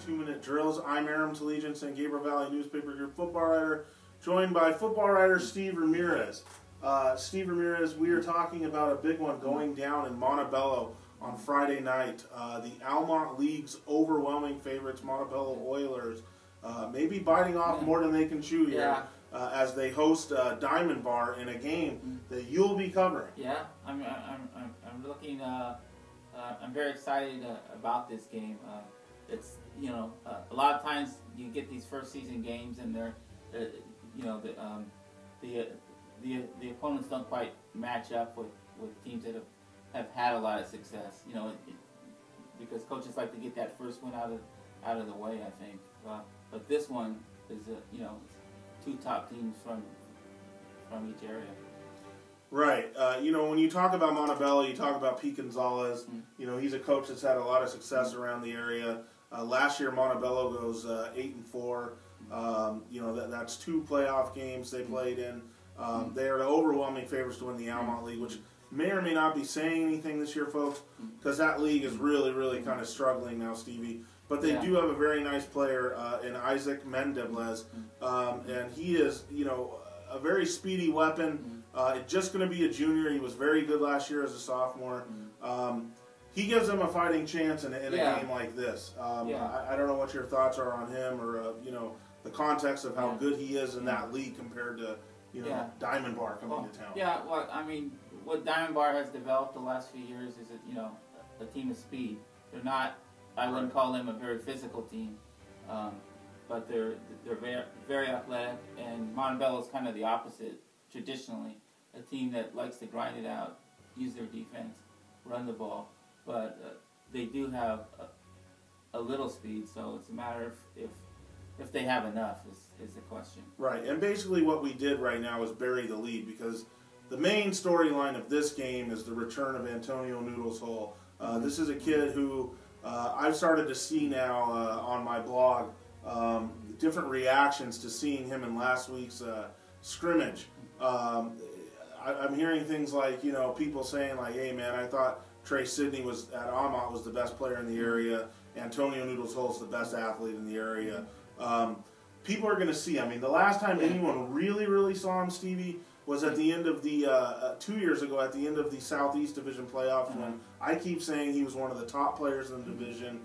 2-minute drills. I'm Aram, Tolegian, St. Gabriel Valley Newspaper Group football writer, joined by football writer Steve Ramirez. Steve Ramirez, we are talking about a big one going down in Montebello on Friday night. The Almont League's overwhelming favorites, Montebello Oilers, maybe biting off more than they can chew here as they host Diamond Bar in a game that you'll be covering. Yeah, I'm looking. I'm very excited about this game. It's a lot of times you get these first season games and they're the opponents don't quite match up with teams that have had a lot of success. Because coaches like to get that first one out of the way, I think. But this one is two top teams from each area. Right. When you talk about Montebello, you talk about Pete Gonzalez. He's a coach that's had a lot of success around the area. Last year, Montebello goes 8-4. That's 2 playoff games they played in. They are the overwhelming favorites to win the Almont League, which may or may not be saying anything this year, folks, because that league is really, really kind of struggling now, Stevie. But they do have a very nice player in Isaac Mendebles, and he is, a very speedy weapon. Just going to be a junior. He was very good last year as a sophomore. He gives them a fighting chance in a game like this. I don't know what your thoughts are on him or, the context of how good he is in that league compared to, Diamond Bar coming to town. Yeah, well, I mean, what Diamond Bar has developed the last few years is, a team of speed. They're not, I wouldn't call them a very physical team, but they're very, very athletic, and Montebello is kind of the opposite. Traditionally, a team that likes to grind it out, use their defense, run the ball, but they do have a little speed, so it's a matter of if they have enough is the question. Right, and basically what we did right now is bury the lead, because the main storyline of this game is the return of Antonio Noodles Hull. This is a kid who I've started to see now on my blog different reactions to seeing him in last week's scrimmage. I'm hearing things like, people saying like, hey man, I thought Trey Sidney at Almont was the best player in the area. Antonio Noodles Hull's the best athlete in the area. People are going to see. I mean, the last time anyone really, really saw him, Stevie, was at the end of the, 2 years ago, at the end of the Southeast Division playoffs when I keep saying he was one of the top players in the division.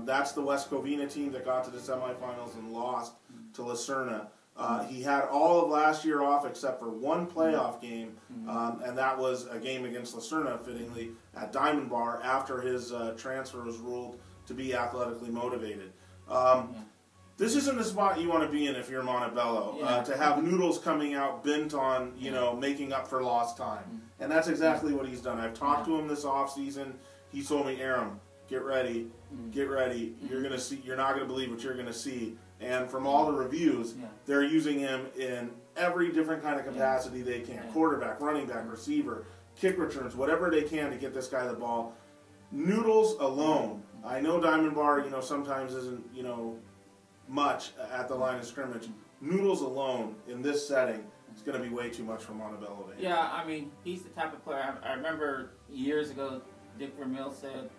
That's the West Covina team that got to the semifinals and lost to Lucerna. He had all of last year off except for one playoff game, and that was a game against Lucerna, fittingly, at Diamond Bar after his transfer was ruled to be athletically motivated. This isn't the spot you want to be in if you're Montebello, to have Noodles coming out bent on, making up for lost time. And that's exactly what he's done. I've talked to him this offseason. He told me, Aram, get ready, get ready. You're going to see. You're not going to believe what you're going to see. And from all the reviews, they're using him in every different kind of capacity they can. Quarterback, running back, receiver, kick returns, whatever they can to get this guy the ball. Noodles alone, I know Diamond Bar, sometimes isn't, much at the line of scrimmage. Noodles alone in this setting is going to be way too much for Montebello. Yeah, I mean, he's the type of player. I remember years ago, Dick Vermeil said,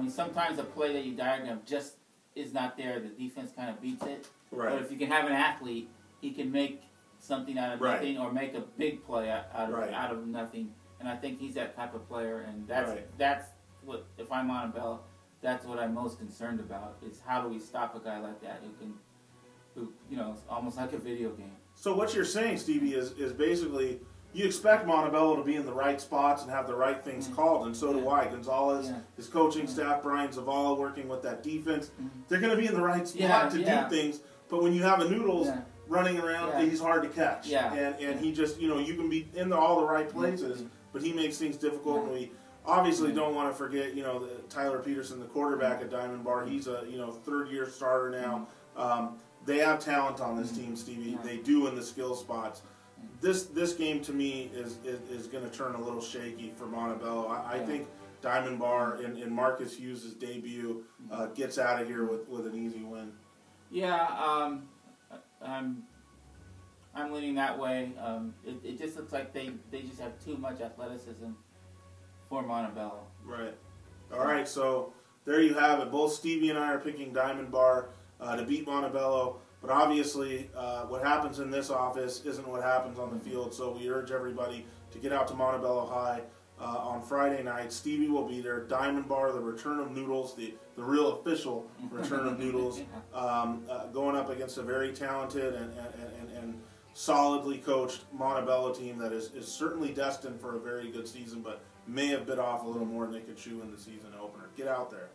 sometimes a play that you diagram just is not there. The defense kind of beats it. Right. But if you can have an athlete, he can make something out of nothing or make a big play out of nothing. And I think he's that type of player. And that's what, if I'm Montebello, that's what I'm most concerned about, is how do we stop a guy like that who it's almost like a video game. So what you're saying, Stevie, is basically you expect Montebello to be in the right spots and have the right things called, and so do I. Gonzalez, his coaching staff, Brian Zavala working with that defense, they're going to be in the right spot to do things, but when you have a Noodles running around, he's hard to catch. And he just, you can be in all the right places, but he makes things difficult, and we obviously don't want to forget, Tyler Peterson, the quarterback at Diamond Bar. He's a, third-year starter now. They have talent on this team, Stevie. They do in the skill spots. This game, to me, is going to turn a little shaky for Montebello. I think Diamond Bar in Marcus Hughes' debut gets out of here with an easy win. Yeah, I'm leaning that way. It just looks like they just have too much athleticism for Montebello. Right. All right, so there you have it. Both Stevie and I are picking Diamond Bar to beat Montebello. But obviously, what happens in this office isn't what happens on the field. So we urge everybody to get out to Montebello High on Friday night. Stevie will be there. Diamond Bar, the return of Noodles, the real official return of Noodles, going up against a very talented and solidly coached Montebello team that is certainly destined for a very good season, but may have bit off a little more than they could chew in the season opener. Get out there.